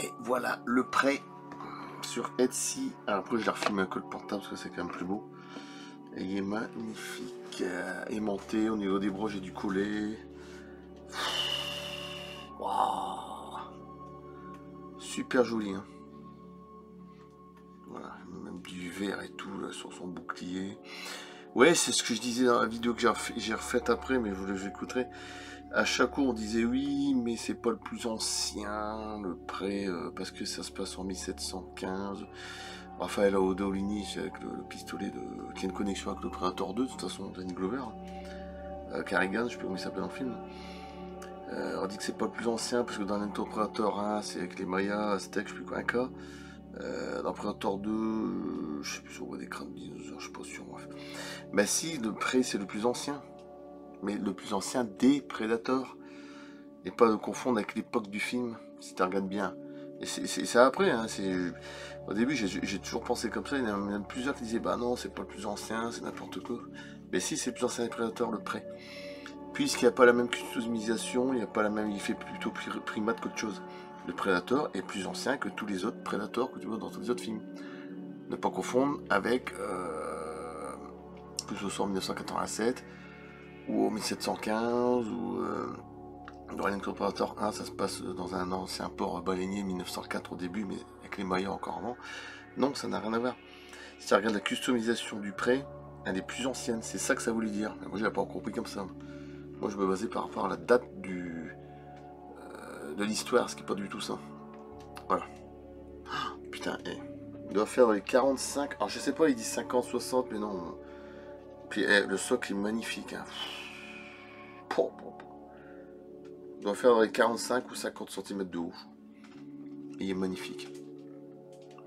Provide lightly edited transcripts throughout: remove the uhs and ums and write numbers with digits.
Et voilà le prêt sur Etsy. Alors après je l'ai refilmé avec le portable parce que c'est quand même plus beau. Et il est magnifique. Aimanté au niveau des bras, j'ai dû coller. Waouh, super joli, hein. Voilà, même du vert et tout là, sur son bouclier. Ouais, c'est ce que je disais dans la vidéo que j'ai refaite après, mais je voulais que j'écouterai. À chaque coup, on disait oui, mais c'est pas le plus ancien, le prêt, parce que ça se passe en 1715. Raphaël Audolini, avec le pistolet qui a une connexion avec le Predator 2, de toute façon, Danny Glover. Carrigan, je sais pas comment il s'appelle dans le film. On dit que c'est pas le plus ancien, parce que dans l'Predator 1, c'est avec les Mayas, Aztèques, je sais plus quoi, Inca. Dans Predator 2, je sais plus si on voit des crânes de dinosaures, je suis pas sûr, bref. Bah si, le prêt c'est le plus ancien. Mais le plus ancien des Predators. Et pas de confondre avec l'époque du film, si tu regardes bien. Et c'est après, hein, au début j'ai toujours pensé comme ça, il y en a même plusieurs qui disaient bah non, c'est pas le plus ancien, c'est n'importe quoi. Mais si, c'est le plus ancien des Predators, le prêt. Puisqu'il n'y a pas la même customisation, il n'y a pas la même, il fait plutôt primate qu'autre chose. Le Predator est plus ancien que tous les autres Predators que tu vois dans tous les autres films. Ne pas confondre avec que ce soit en 1987 ou en 1715 ou dans Alien Predator 1, ça se passe dans un ancien port baleinier 1904 au début, mais avec les Mayas encore avant. Non, ça n'a rien à voir. Si tu regardes la customisation du prêt, elle est plus ancienne, c'est ça que ça voulait dire. Mais moi, je l'ai pas compris comme ça. Moi, je me basais par rapport à la date de l'histoire, ce qui n'est pas du tout ça. Voilà. Putain, il doit faire les 45. Alors, je sais pas, il dit 50, 60, mais non. Puis, le socle est magnifique. Hein. Il doit faire les 45 ou 50 cm de haut. Et il est magnifique.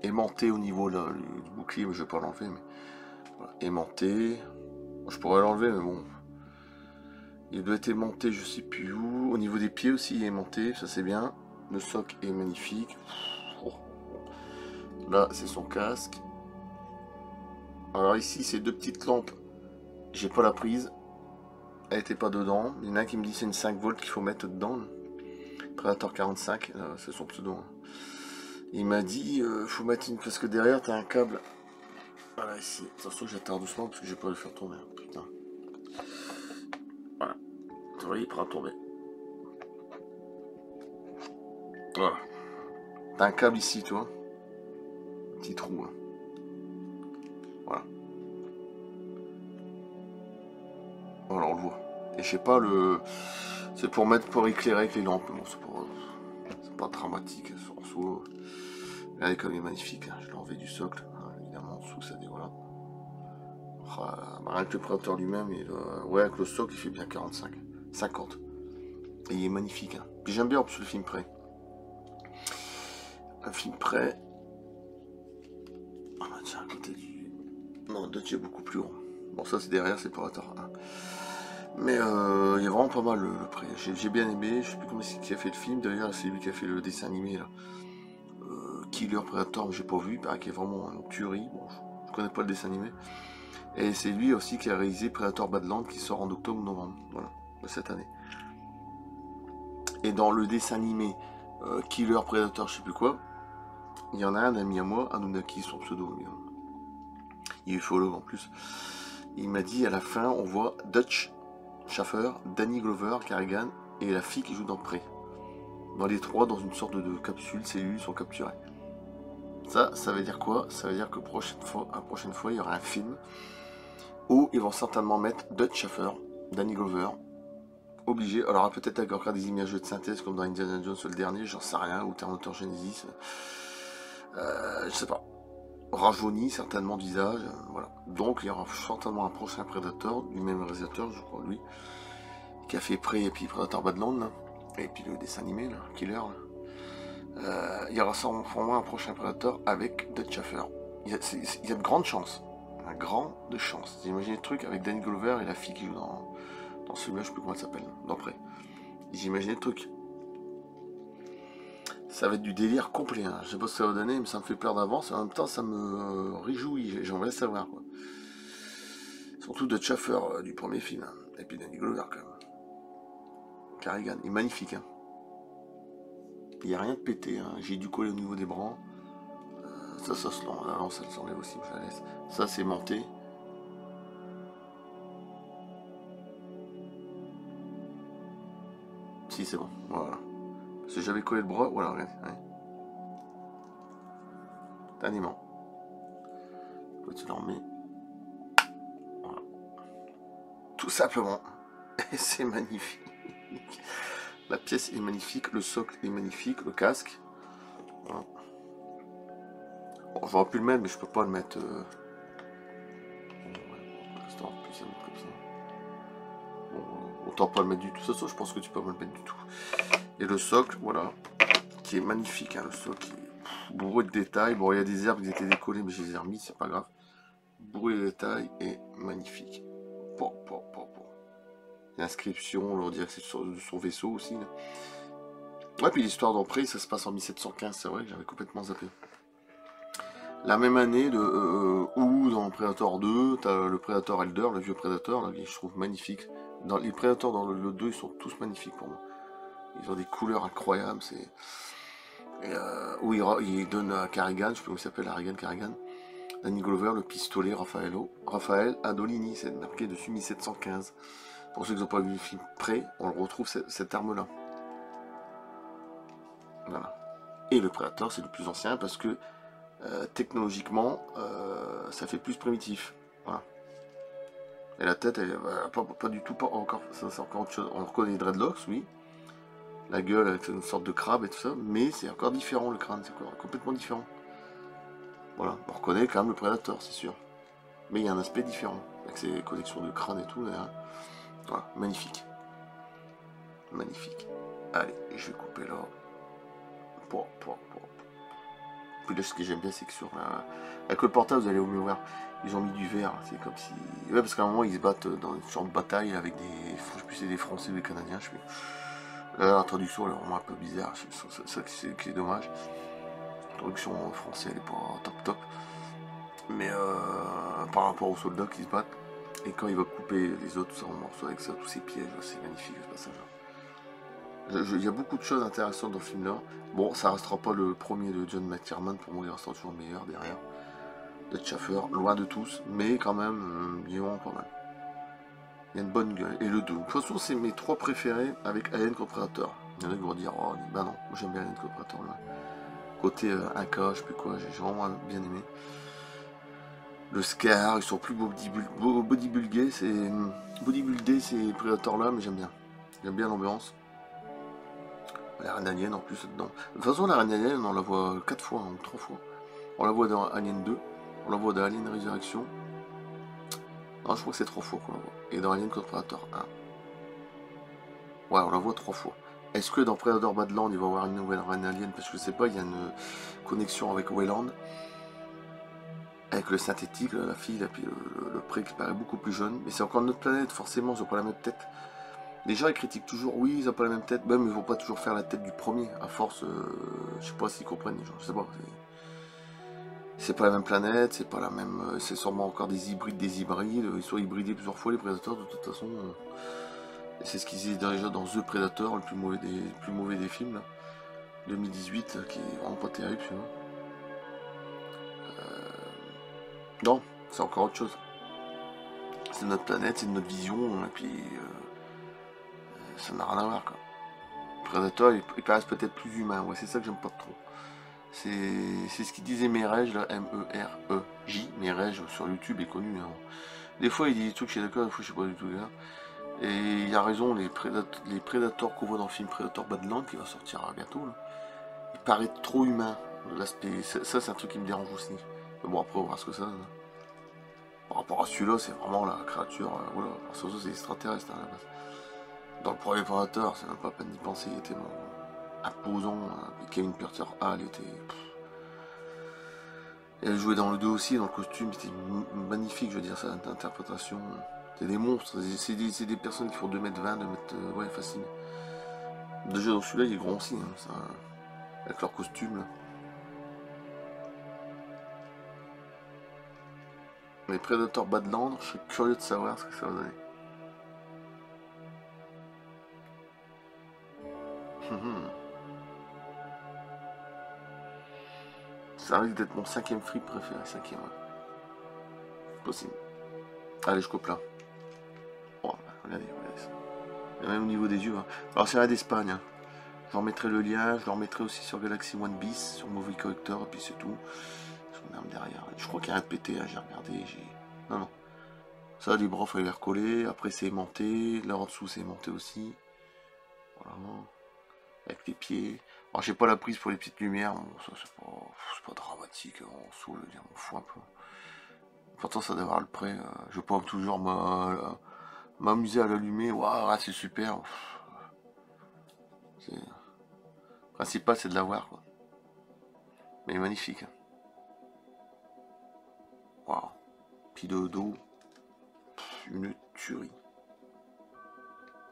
Aimanté au niveau là, du bouclier, mais je vais pas l'enlever. Mais voilà. Aimanté. Je pourrais l'enlever, mais bon. Il doit être aimanté, je sais plus où. Au niveau des pieds aussi, il est aimanté, ça c'est bien. Le socle est magnifique. Là, c'est son casque. Alors ici, c'est deux petites lampes. J'ai pas la prise. Elle était pas dedans. Il y en a un qui me dit c'est une 5 volts qu'il faut mettre dedans. Predator 45, c'est son pseudo. Hein. Il m'a dit faut mettre une. Parce que derrière, t'as un câble. Voilà, ici. Attention, j'attarde doucement parce que j'ai pas le faire tourner. Putain. Voilà. Vous voyez, il prend à tomber. Voilà. T'as un câble ici, tu vois. Petit trou. Hein. Voilà. Voilà, on le voit. Et je sais pas, c'est pour mettre, pour éclairer avec les lampes. Bon, c'est pas dramatique en soi. Regardez comme il est magnifique. Hein. Je l'ai enlevé du socle. Hein, évidemment, en dessous, ça dévoile. Rien que le Predator lui-même, ouais, avec le socle, il fait bien 45. 50. Et il est magnifique. Hein. Puis j'aime bien en plus le film prêt. Un film prêt. Ah bah tiens, à côté du. Non, Dutch est beaucoup plus haut. Bon, ça c'est derrière, c'est Predator 1. Mais il y a vraiment pas mal le prêt. J'ai bien aimé. Je sais plus comment c'est qui a fait le film. D'ailleurs, c'est lui qui a fait le dessin animé là. Killer Predator, mais j'ai pas vu. Il paraît qu'il est vraiment une tuerie. Bon, je connais pas le dessin animé. Et c'est lui aussi qui a réalisé Predator Badland qui sort en octobre ou novembre. Voilà, de cette année. Et dans le dessin animé Killer Predator, je sais plus quoi, il y en a un ami à moi, Anunnaki, son pseudo. Il est follow en plus. Il m'a dit à la fin, on voit Dutch Schaffer, Danny Glover, Carrigan et la fille qui joue dans Prey. Dans les trois, dans une sorte de capsule, cellules sont capturées. Ça veut dire quoi? Ça veut dire que la prochaine fois, il y aura un film où ils vont certainement mettre Dutch Schaffer, Danny Glover, obligé. Alors peut-être avec encore des images de synthèse comme dans Indiana Jones le dernier, j'en sais rien, ou Terminator Genesis. Je sais pas. Rajeuni certainement du visage, voilà. Donc il y aura certainement un prochain Predator du même réalisateur, je crois lui, qui a fait Prey et puis Predator Badland, là, et puis le dessin animé, là, Killer. Là. Il y aura sûrement un prochain Predator avec Dutch Schaffer. Il y a de grandes chances. Un grand de chance. Vous imaginez le truc avec Danny Glover et la fille qui joue dans celui-là, je sais plus comment elle s'appelle, dans Prey. J'imaginez le truc. Ça va être du délire complet, hein. Je sais pas ce que ça va donner, mais ça me fait peur d'avance, et en même temps ça me réjouit, j'aimerais savoir quoi. Surtout de Schaffer du premier film, hein. Et puis Danny Glover quand même. Carrigan, il est magnifique, hein. Il n'y a rien de pété, hein. J'ai dû coller au niveau des bras. Ça se lance. La lance, elle s'enlève aussi, je la laisse. Ça, c'est monté. Si, c'est bon. Voilà. Parce que j'avais collé le bras. Voilà, regarde. Ouais. Taniment. Tu l'en remets. Voilà. Tout simplement. Et c'est magnifique. La pièce est magnifique. Le socle est magnifique. Le casque. Voilà. Bon, j'aurais pu le mettre, mais je peux pas le mettre. Bon, autant pas le mettre du tout. Ça, je pense que tu peux pas le mettre du tout. Et le socle, voilà, qui est magnifique. Hein, le socle qui est bourré de détails. Bon, il y a des herbes qui étaient décollées, mais je les ai remis, c'est pas grave. Bourré de détails et magnifique. L'inscription, on dirait que c'est sur son vaisseau aussi. Là. Ouais, puis l'histoire d'Empereur, ça se passe en 1715, c'est vrai que j'avais complètement zappé. La même année, où dans Predator 2, t'as le Predator Elder, le vieux Predator, là, que je trouve magnifique. Les Predators dans le 2, ils sont tous magnifiques pour moi. Ils ont des couleurs incroyables, c'est... où il donne à Carrigan, je sais pas comment il s'appelle, Carrigan, Danny Glover, le pistolet Raphaël Adolini, c'est marqué dessus 1715. Pour ceux qui n'ont pas vu le film près, on le retrouve cette arme-là. Voilà. Et le Predator, c'est le plus ancien parce que technologiquement, ça fait plus primitif. Voilà. Et la tête, elle, pas du tout, pas encore, ça c'est encore autre chose. On reconnaît les dreadlocks, oui. La gueule avec une sorte de crabe et tout ça, mais c'est encore différent le crâne, c'est complètement différent. Voilà, on reconnaît quand même le Predator, c'est sûr. Mais il y a un aspect différent, avec ses collections de crânes et tout. Là. Voilà, magnifique. Magnifique. Allez, je vais couper là. Puis là, ce que j'aime bien, c'est que avec le portable, vous allez au mieux voir. Ils ont mis du vert, c'est comme si... Ouais, parce qu'à un moment, ils se battent dans une sorte de bataille avec des... Je sais plus si c'est des Français ou des Canadiens, je sais plus. Là, la traduction, elle est vraiment un peu bizarre, c'est ça qui est dommage. La traduction en français, elle est pas top. Mais par rapport aux soldats qui se battent, et quand il va couper les autres en morceaux avec ça, tous ces pièges, c'est magnifique ce passage. Il y a beaucoup de choses intéressantes dans le film là. Bon, ça restera pas le premier de John McTiernan, pour moi il restera toujours le meilleur derrière. De Schaffer, loin de tous, mais quand même, il est vraiment pas mal. Il y a une bonne gueule. Et le 2. De toute façon, c'est mes 3 préférés avec Alien contre Predator. Il y en a qui vont dire, oh, bah non, moi j'aime bien Alien contre Predator. Là. Côté 1K, je sais plus quoi, j'ai vraiment bien aimé. Le Scar, ils sont plus bodybuildés, ces Predators là, mais j'aime bien. J'aime bien l'ambiance. La reine alien en plus dedans. De toute façon, la reine alien, on la voit 4 fois ou 3 fois. On la voit dans Alien 2, on la voit dans Alien Resurrection. Non, je crois que c'est 3 fois qu'on la voit. Et dans Alien contre Predator 1. Ouais, on la voit 3 fois. Est-ce que dans Predator Badland, il va y avoir une nouvelle reine alien? Parce que je sais pas, il y a une connexion avec Weyland. Avec le synthétique, la fille, et puis le pré qui paraît beaucoup plus jeune. Mais c'est encore notre planète, forcément, ils n'ont pas la même tête. Les gens ils critiquent toujours, oui, ils n'ont pas la même tête, même ils vont pas toujours faire la tête du premier, à force, je sais pas s'ils comprennent les gens, je sais pas. C'est pas la même planète, c'est pas la même, c'est sûrement encore des hybrides, ils sont hybridés plusieurs fois les prédateurs de toute façon. Et c'est ce qu'ils disent déjà dans The Predator, le plus mauvais des films, là, 2018, qui est vraiment pas terrible celui-là. Non, c'est encore autre chose. C'est notre planète, c'est notre vision, et puis ça n'a rien à voir quoi. Predator, il paraissent peut-être plus humain, ouais, c'est ça que j'aime pas trop. C'est ce qu'il disait Merej, là, M-E-R-E-J, Merej sur YouTube est connu. Hein. Des fois il dit des trucs, je suis d'accord, des fois je sais pas du tout. Là. Et il a raison, les Predators qu'on voit dans le film Predator Badland, qui va sortir bientôt, là, il paraît trop humain. L'aspect, ça c'est un truc qui me dérange aussi. Mais bon, après on va voir ce que ça donne. Par rapport à celui-là, c'est vraiment la créature, voilà, surtout c'est extraterrestre hein, à la base. Dans le premier Predator, c'est même pas la peine d'y penser, il était tellement imposant. Et Kevin Porter Hall était. Et elle jouait dans le 2 aussi, dans le costume, c'était magnifique, je veux dire, ça, l'interprétation. C'est des monstres, c'est des personnes qui font 2m20, 2m. Ouais, facile. Déjà dans celui-là, il est grand aussi, hein, ça, avec leur costume là. Les Predators Badland, je suis curieux de savoir ce que ça va donner. Ça risque d'être mon 5e free préféré, 5e, ouais. Possible. Allez, je coupe là. Oh, regardez ça. Et même au niveau des yeux. Hein. Alors, c'est la d'Espagne. Hein. Je leur mettrai le lien, je leur mettrai aussi sur Galaxy One Bis, sur Movie Collector, et puis c'est tout. Son arme derrière. Je crois qu'il y a un de pété, hein, j'ai regardé. Non, non. Ça, les bras, il fallait les recoller. Après, c'est aimanté. Là, en dessous, c'est aimanté aussi. Voilà. Avec les pieds. Alors, j'ai pas la prise pour les petites lumières. Bon, ça, c'est pas dramatique. On saoule, on m'en fout un peu. Pourtant, ça doit avoir le prêt. Je peux toujours m'amuser à l'allumer. Waouh, c'est super. Le principal, c'est de l'avoir, quoi. Mais il est magnifique. Hein. Waouh. Puis de dos, une tuerie.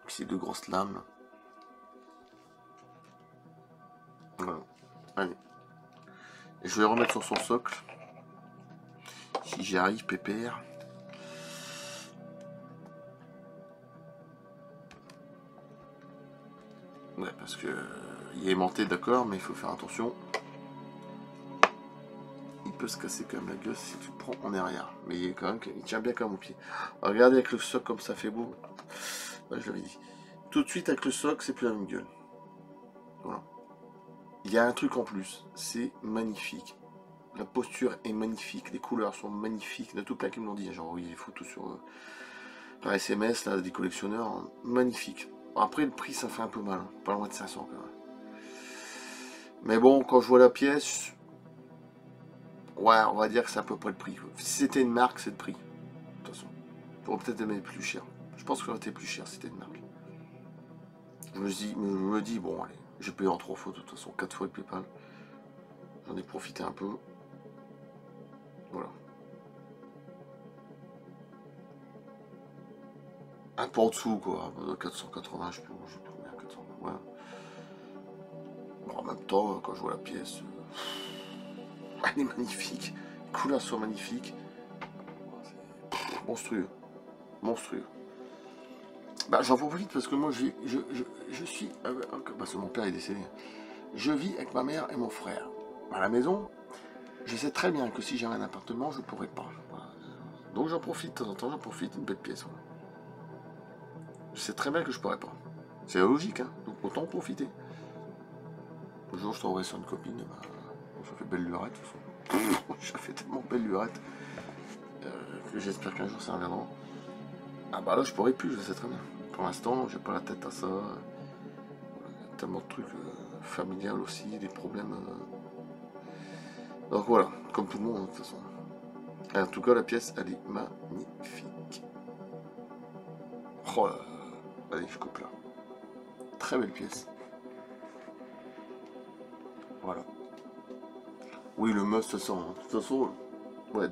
Puis ces deux grosses lames. Voilà. Allez. Et je vais le remettre sur son socle. Si j'y arrive, pépère. Ouais, parce que il est aimanté, d'accord, mais il faut faire attention. Il peut se casser quand même la gueule si tu le prends en arrière. Mais il est quand même, il tient bien comme au pied. Alors, regardez avec le socle comme ça fait beau. Ouais, je l'avais dit. Tout de suite avec le socle, c'est plus la même gueule. Voilà. Il y a un truc en plus, c'est magnifique. La posture est magnifique, les couleurs sont magnifiques. Il y en a tout plein qui me l'ont dit. Genre, oui, les photos par SMS, là, des collectionneurs, hein, magnifique. Après, le prix, ça fait un peu mal. Hein. Pas loin de 500 quand même. Mais bon, quand je vois la pièce, ouais, on va dire que c'est à peu près le prix. Quoi. Si c'était une marque, c'est le prix. De toute façon, pour peut-être aimer plus cher. Je pense que ça aurait été plus cher si c'était une marque. Je me dis, bon, allez, j'ai payé en 3 fois, de toute façon, 4 fois le PayPal. J'en ai profité un peu. Voilà. Un peu en dessous, quoi. 480, je peux combien 400, ouais. Bon, en même temps, quand je vois la pièce, elle est magnifique. Les couleurs sont magnifiques. Monstrueux. Monstrueux. Bah, j'en profite parce que moi, je suis... parce que mon père est décédé. Je vis avec ma mère et mon frère. À la maison, je sais très bien que si j'avais un appartement, je ne pourrais pas. Voilà. Donc j'en profite, de temps en temps, j'en profite, une belle pièce. Voilà. Je sais très bien que je pourrais pas. C'est logique, hein. Donc autant en profiter. Le jour, je tomberai sur une copine, bah, ça fait belle lurette, de toute façon. Ça fait tellement belle lurette que j'espère qu'un jour ça reviendra. Ah bah là, je pourrais plus, je sais très bien. Pour l'instant, j'ai pas la tête à ça. Il y a tellement de trucs familiales aussi, des problèmes. Donc voilà, comme tout le monde, de toute façon. Et en tout cas, la pièce, elle est magnifique. Oh là là. Allez, je coupe là. Très belle pièce. Voilà. Oui, le must, ça sent. Hein. De toute façon, ouais,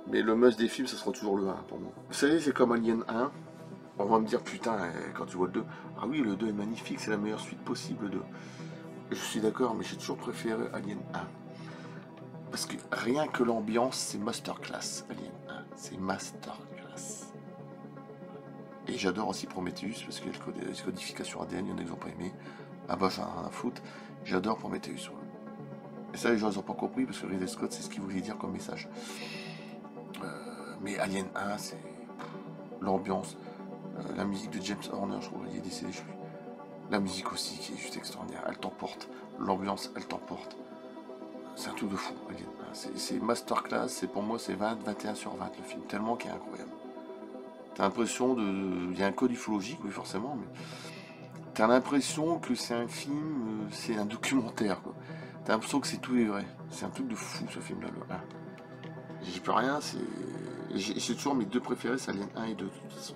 mais le must des films, ça sera toujours le 1 pour moi. Vous savez, c'est comme Alien 1. On va me dire, putain, quand tu vois le 2, ah oui, le 2 est magnifique, c'est la meilleure suite possible, le 2. Je suis d'accord, mais j'ai toujours préféré Alien 1. Parce que rien que l'ambiance, c'est masterclass, Alien 1. C'est masterclass. Et j'adore aussi Prometheus, parce que les codifications ADN, il y en a qui n'ont pas aimé. Ah bah, j'en ai rien à foutre. J'adore Prometheus. Ouais. Et ça, les gens n'ont pas compris, parce que Ridley Scott, c'est ce qu'il voulait dire comme message. Mais Alien 1, c'est l'ambiance. La musique de James Horner, je crois, il est décédé, je sais plus. La musique aussi, qui est juste extraordinaire. Elle t'emporte. L'ambiance, elle t'emporte. C'est un truc de fou, Alien 1. C'est masterclass, pour moi, c'est 20, 21 sur 20 le film, tellement qu'il est incroyable. T'as l'impression de... Il y a un code ufologique, oui, forcément, mais... T'as l'impression que c'est un film, c'est un documentaire, quoi. T'as l'impression que c'est tout est vrai. C'est un truc de fou, ce film-là, le 1. J'y peux rien, c'est... J'ai toujours mes deux préférés, c'est Alien 1 et 2, de toute façon.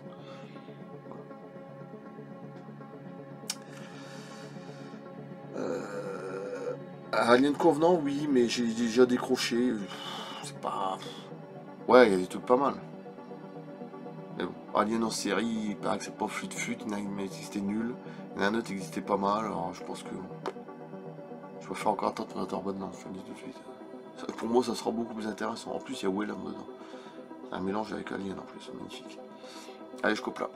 Alien Covenant, oui, mais j'ai déjà décroché. C'est pas... Ouais, il y a des trucs pas mal. Mais bon, Alien en série, il paraît que c'est pas fut-fut, il y en a qui existait nul. Il y en a un autre qui existait pas mal, alors je pense que... Je vais faire encore attendre Predator Badlands, je te le dis tout de suite. Ça, pour moi, ça sera beaucoup plus intéressant. En plus, il y a Whalen dedans. C'est un mélange avec Alien en plus, c'est magnifique. Allez, je coupe là.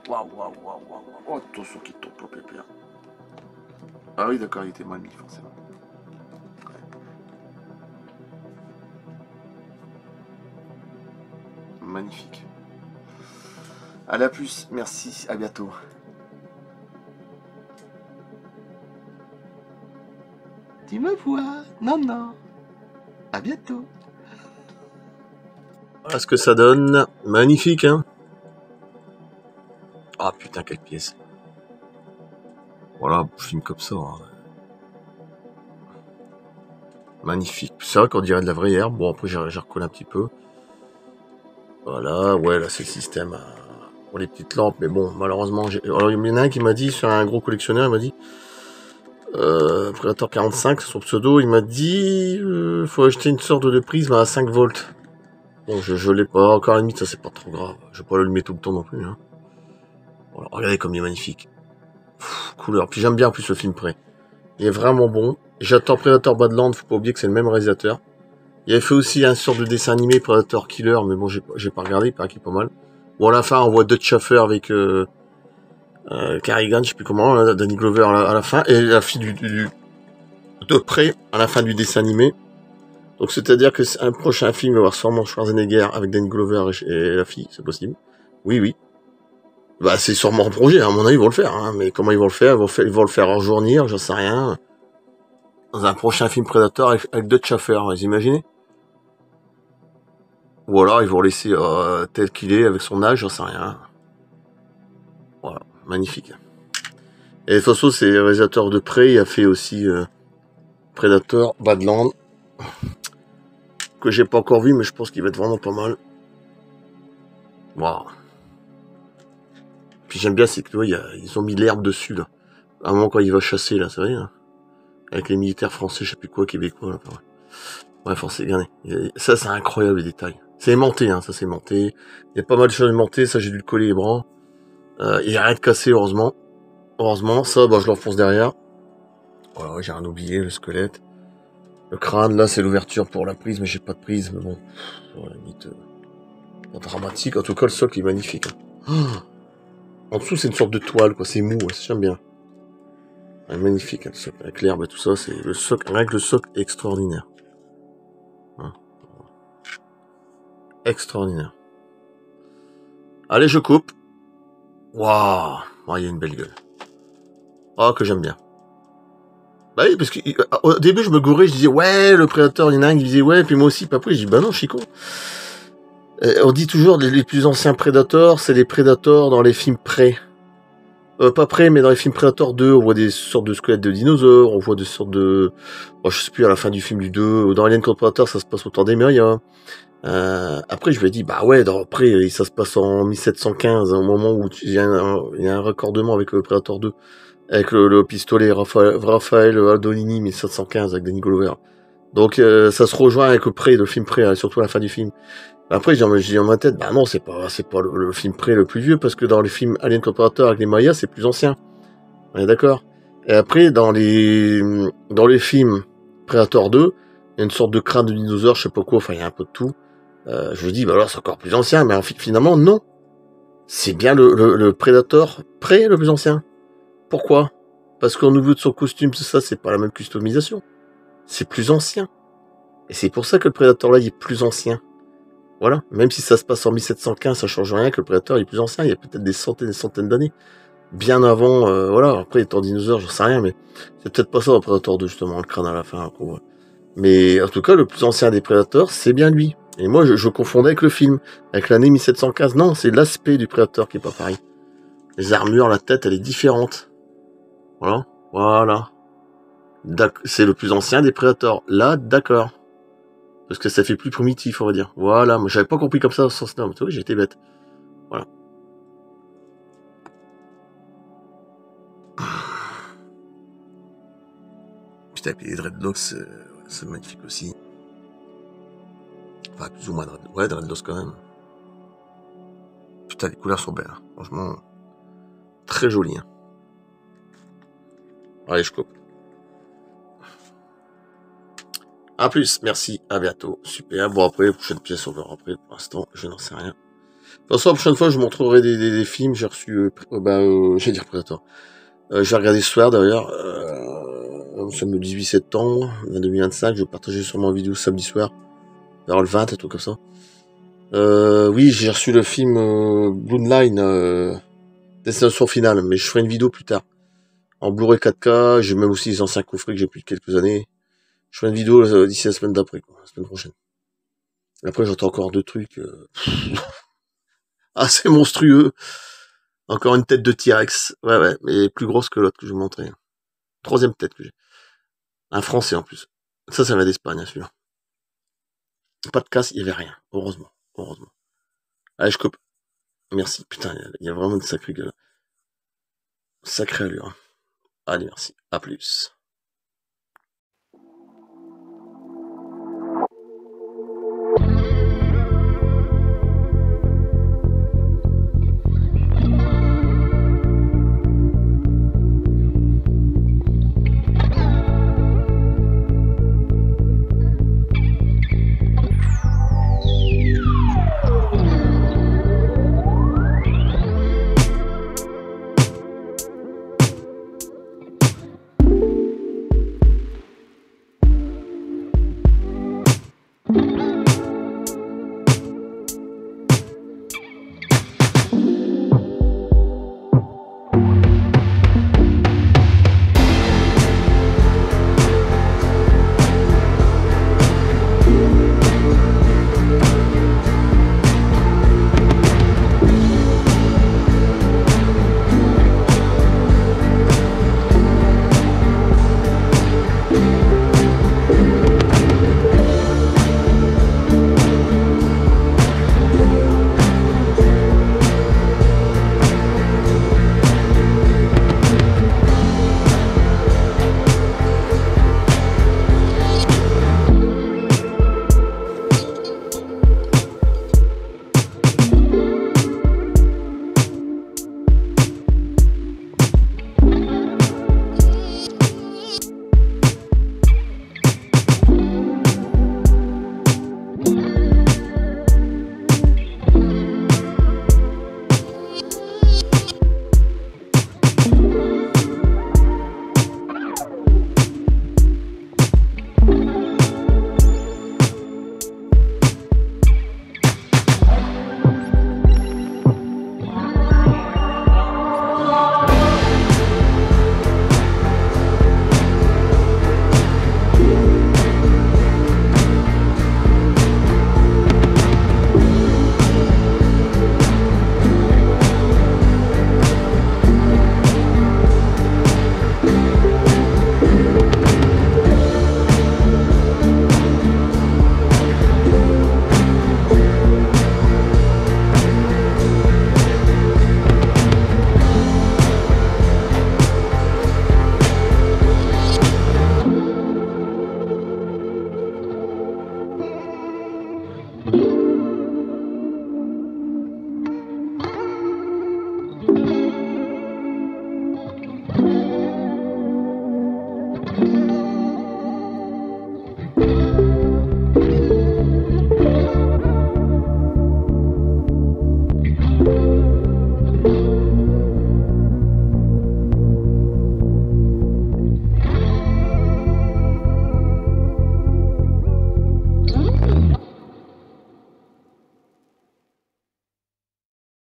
Waouh, waouh, waouh, waouh. Oh, attention qui tombe au pépère. Ah oui, d'accord, il était mal mis, forcément. Ouais. magnifique. Allez, à plus, merci, à bientôt. Tu me vois? Non, non. À bientôt. Voilà ce que ça donne. Magnifique, hein? Ah putain, quelle pièce. Voilà, je filme comme ça. Hein. Magnifique. C'est vrai qu'on dirait de la vraie herbe. Bon, après, j'ai recollé un petit peu. Voilà, ouais, là, c'est le système pour les petites lampes. Mais bon, malheureusement, alors, il y en a un qui m'a dit, sur un gros collectionneur, il m'a dit, Predator 45, c'est son pseudo, il m'a dit, faut acheter une sorte de prisme à 5 volts. Bon, je l'ai pas, encore à la limite, ça c'est pas trop grave. Je vais pas l'allumer tout le temps non plus, hein. Voilà, regardez comme il est magnifique. Pff, couleur. Puis j'aime bien en plus le film prêt. Il est vraiment bon. J'attends Predator Badland, faut pas oublier que c'est le même réalisateur. Il avait fait aussi un sort de dessin animé Predator Killer, mais bon, j'ai pas regardé, il paraît qu'il est pas mal. Bon, à la fin, on voit Dutch Schaffer avec Carrigan, je sais plus comment, là, Danny Glover à la fin, et la fille de près à la fin du dessin animé. Donc c'est-à-dire que un prochain film va avoir sûrement Schwarzenegger avec Danny Glover et la fille, c'est possible. Oui, oui. Bah c'est sûrement un projet, à mon avis ils vont le faire, hein. Mais comment ils vont le faire? Ils vont le faire en journée, j'en sais rien. Dans un prochain film Predator avec Dutch Schaffer, vous imaginez? Ou alors ils vont laisser tel qu'il est avec son âge, j'en sais rien. Voilà, magnifique. Et de toute façon c'est le réalisateur de près, il a fait aussi Predator, Badland, que j'ai pas encore vu, mais je pense qu'il va être vraiment pas mal. Waouh. Puis j'aime bien, c'est que tu vois, ils ont mis l'herbe dessus, là. À un moment, quand il va chasser, là, c'est vrai, hein, avec les militaires français, je sais plus quoi, québécois, là. Bref, c'est gagné. Ça, c'est incroyable, les détails. C'est aimanté, hein, ça, c'est aimanté. Il y a pas mal de choses aimantées, ça, j'ai dû le coller les bras. Il y a rien de cassé, heureusement. Heureusement, ça, bah, je l'enfonce derrière. Voilà, j'ai rien oublié, le squelette. Le crâne, là, c'est l'ouverture pour la prise, mais j'ai pas de prise, mais bon. À la limite, pas dramatique. En tout cas, le socle est magnifique. Hein. En dessous, c'est une sorte de toile, quoi. C'est mou, ouais, j'aime bien. Ouais, magnifique, hein, le socle. Avec l'herbe et tout ça, c'est le socle. Rien que le socle est extraordinaire. Hein. Extraordinaire. Allez, je coupe. Waouh, il y a une belle gueule. Oh, que j'aime bien. Bah oui, parce qu'au début, je me gourais, je disais, ouais, le Prédateur, il y en a un qui disait, ouais, puis moi aussi, puis après, je dis, bah non, je suis con. On dit toujours, les plus anciens Predators, c'est les Predators dans les films près. Pas près, mais dans les films Predator 2, on voit des sortes de squelettes de dinosaures, on voit des sortes de... Oh, je sais plus, à la fin du film du 2, dans Alien contre Predator, ça se passe au temps des Maya. Après, je lui ai dit, bah ouais, après, ça se passe en 1715, au moment où il y a un raccordement avec le Predator 2, avec le pistolet Raphaël Aldolini, 1715, avec Danny Glover. Donc, ça se rejoint avec le film près, surtout à la fin du film. Après, j'ai dit dans ma tête, bah non, c'est pas le film près le plus vieux, parce que dans les films Alien contre Predator avec les Mayas, c'est plus ancien. On est d'accord? Et après, dans les films Predator 2, il y a une sorte de crâne de dinosaure, je sais pas quoi, enfin, il y a un peu de tout. Je me dis, bah alors, c'est encore plus ancien, mais finalement, non. C'est bien le Predator près le plus ancien. Pourquoi? Parce qu'au niveau de son costume, tout ça, c'est pas la même customisation. C'est plus ancien. Et c'est pour ça que le Predator là, il est plus ancien. Voilà. Même si ça se passe en 1715, ça change rien que le Predator il est plus ancien. Il y a peut-être des centaines d'années. Bien avant, voilà. Après, étant dinosaure, j'en sais rien, mais c'est peut-être pas ça le Predator 2, justement, le crâne à la fin, quoi. Mais en tout cas, le plus ancien des Predators, c'est bien lui. Et moi, je confondais avec le film, avec l'année 1715. Non, c'est l'aspect du Predator qui est pas pareil. Les armures, la tête, elle est différente. Voilà. Voilà. C'est le plus ancien des Predators. Là, d'accord. Parce que ça fait plus primitif, on va dire. Voilà. Moi, j'avais pas compris comme ça, sans ce nom. Tu vois, j'étais bête. Voilà. Putain, puis les Dreadlocks, c'est magnifique aussi. Enfin, plus ou moins Dreadlocks. Ouais, Dreadlocks quand même. Putain, les couleurs sont belles. Hein. Franchement, très jolies. Hein. Allez, je coupe. A plus, merci, à bientôt. Super. Bon, après, prochaine pièce, on verra après. Pour l'instant, je n'en sais rien. De toute façon, la prochaine fois, je vous montrerai des films. J'ai reçu, j'allais dire Predator. Je vais regarder ce soir, d'ailleurs. Nous sommes le 18 septembre 2025. Je vais partager sur ma vidéo samedi soir. Vers le 20, et tout comme ça. Oui, j'ai reçu le film Blue Line, Destination Finale, mais je ferai une vidéo plus tard. En Blu-ray 4K, j'ai même aussi les anciens coffrets que j'ai depuis quelques années. Je ferai une vidéo d'ici la semaine d'après, quoi, la semaine prochaine. Après, j'entends encore deux trucs assez monstrueux. Encore une tête de T-Rex. Ouais, ouais, mais plus grosse que l'autre que je vous montrais. Troisième tête que j'ai. Un français en plus. Ça vient d'Espagne, celui-là. Pas de casse, il y avait rien. Heureusement. Heureusement. Allez, je coupe. Merci. Putain, il y a vraiment une sacrée gueule. Sacrée allure. Allez, merci. À plus.